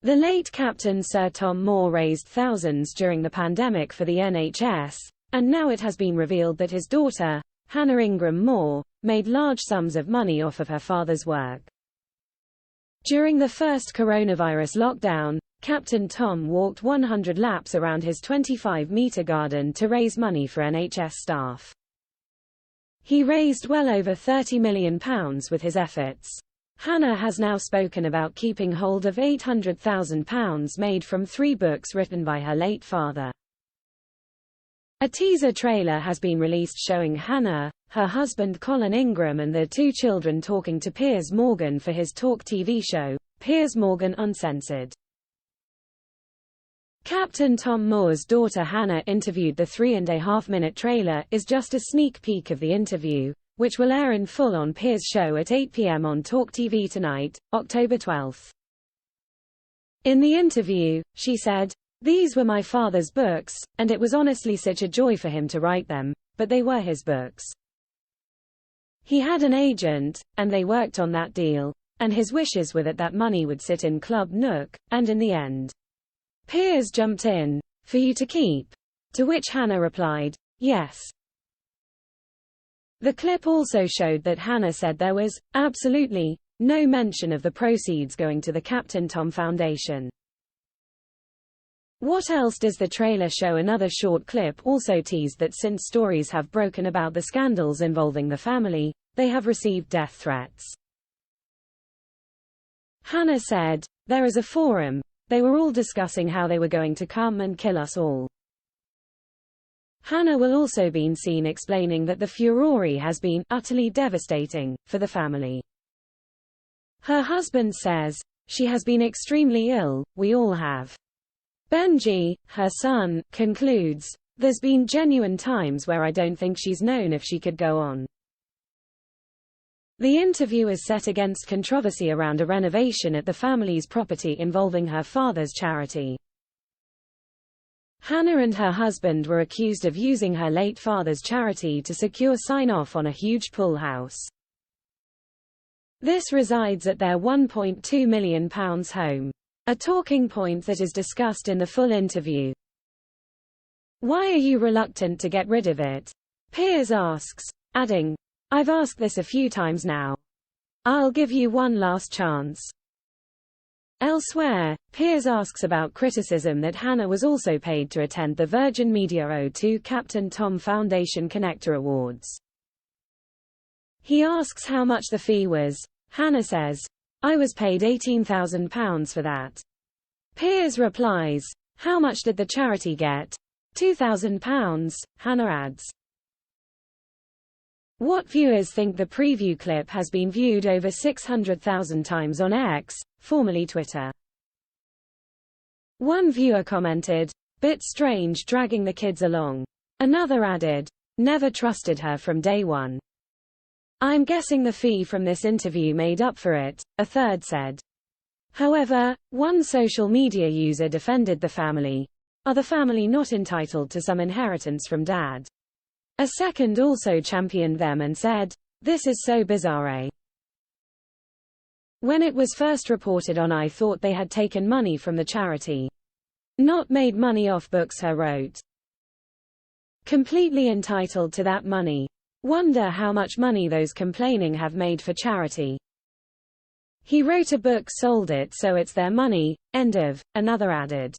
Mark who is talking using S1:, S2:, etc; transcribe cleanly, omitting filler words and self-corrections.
S1: The late Captain Sir Tom Moore raised thousands during the pandemic for the NHS, and now it has been revealed that his daughter, Hannah Ingram-Moore, made large sums of money off of her father's work. During the first coronavirus lockdown, Captain Tom walked 100 laps around his 25-meter garden to raise money for NHS staff. He raised well over £30 million with his efforts. Hannah has now spoken about keeping hold of £800,000 made from 3 books written by her late father. A teaser trailer has been released showing Hannah, her husband Colin Ingram and their 2 children talking to Piers Morgan for his talk TV show, Piers Morgan Uncensored. Captain Tom Moore's daughter Hannah interviewed. The 3.5-minute trailer is just a sneak peek of the interview, which will air in full on Piers' show at 8 p.m. on Talk TV tonight, October 12. In the interview, she said, "These were my father's books, and it was honestly such a joy for him to write them, but they were his books. He had an agent, and they worked on that deal, and his wishes were that that money would sit in Club Nook, and in the end, Piers jumped in, for you to keep?" To which Hannah replied, "Yes." The clip also showed that Hannah said there was, absolutely, no mention of the proceeds going to the Captain Tom Foundation. What else does the trailer show? Another short clip also teased that since stories have broken about the scandals involving the family, they have received death threats. Hannah said, "There is a forum. They were all discussing how they were going to come and kill us all." Hannah will also been seen explaining that the furore has been utterly devastating for the family. Her husband says, "She has been extremely ill, we all have." Benji, her son, concludes, "There's been genuine times where I don't think she's known if she could go on." The interview is set against controversy around a renovation at the family's property involving her father's charity. Hannah and her husband were accused of using her late father's charity to secure sign-off on a huge pool house. This resides at their £1.2 million home. A talking point that is discussed in the full interview. "Why are you reluctant to get rid of it?" Piers asks, adding, "I've asked this a few times now. I'll give you one last chance." Elsewhere, Piers asks about criticism that Hannah was also paid to attend the Virgin Media O2 Captain Tom Foundation Connector Awards. He asks how much the fee was. Hannah says, "I was paid £18,000 for that." Piers replies, "How much did the charity get?" £2,000, Hannah adds. What viewers think? The preview clip has been viewed over 600,000 times on X, formerly Twitter. One viewer commented, "Bit strange dragging the kids along." Another added, "Never trusted her from day one. I'm guessing the fee from this interview made up for it," a third said. However, one social media user defended the family. "Are the family not entitled to some inheritance from dad?" A second also championed them and said, "This is so bizarre. When it was first reported on, I thought they had taken money from the charity. Not made money off books," her wrote. "Completely entitled to that money. Wonder how much money those complaining have made for charity. He wrote a book, sold it, so it's their money, end of," another added.